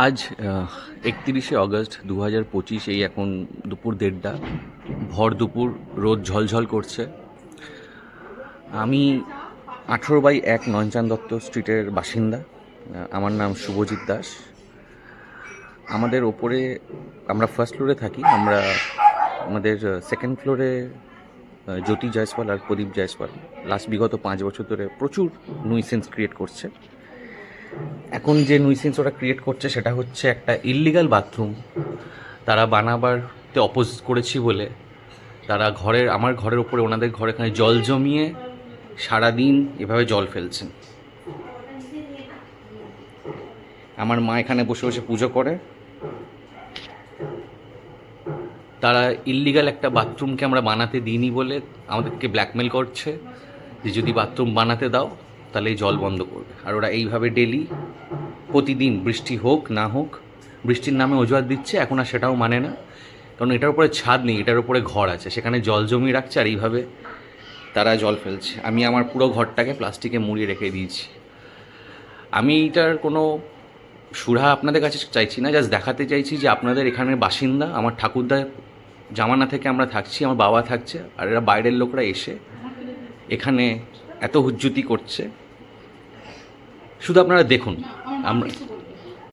আজ 31শে অগস্ট 2025, এই এখন দুপুর 1:30, ভর দুপুর, রোদ ঝলঝল করছে। আমি 18/1 নয়নচাঁদ দত্ত স্ট্রিটের বাসিন্দা। আমার নাম শুভজিৎ দাস। আমাদের ওপরে, আমরা ফার্স্ট ফ্লোরে থাকি। আমাদের সেকেন্ড ফ্লোরে জ্যোতি জয়সওয়াল আর প্রদীপ জয়সওয়াল বিগত 5 বছর ধরে প্রচুর নুইসেন্স ক্রিয়েট করছে। এখন যে নুইসেন্স ওরা ক্রিয়েট করছে সেটা হচ্ছে একটা ইললিগাল বাথরুম। তারা বানাবারতে অপোজ করেছি বলে তারা আমার ঘরের ওপরে, ওনাদের ঘরে এখানে জল জমিয়ে সারাদিন এভাবে জল ফেলছেন। আমার মা এখানে বসে বসে পুজো করে। তারা ইললিগাল একটা বাথরুমকে আমরা বানাতে দিইনি বলে আমাদেরকে ব্ল্যাকমেল করছে যে যদি বাথরুম বানাতে দাও তাহলে এই জল বন্ধ করবে। আর ওরা এইভাবে ডেলি, প্রতিদিন, বৃষ্টি হোক না হোক, বৃষ্টির নামে অজুহাত দিচ্ছে। এখন আর সেটাও মানে না, কারণ এটার উপরে ছাদ নেই, এটার উপরে ঘর আছে, সেখানে জল জমিয়ে রাখছে আর এইভাবে তারা জল ফেলছে। আমি আমার পুরো ঘরটাকে প্লাস্টিকে মুড়িয়ে রেখে দিয়েছি। আমি এইটার কোনো সুরাহা আপনাদের কাছে চাইছি না, জাস্ট দেখাতে চাইছি যে আপনাদের এখানের বাসিন্দা, আমার ঠাকুরদার জামানা থেকে আমরা থাকছি, আমার বাবা থাকছে, আর এরা বাইরের লোকরা এসে এখানে এত হুজ্জুতি করছে। শুধু আপনারা দেখুন। আমরা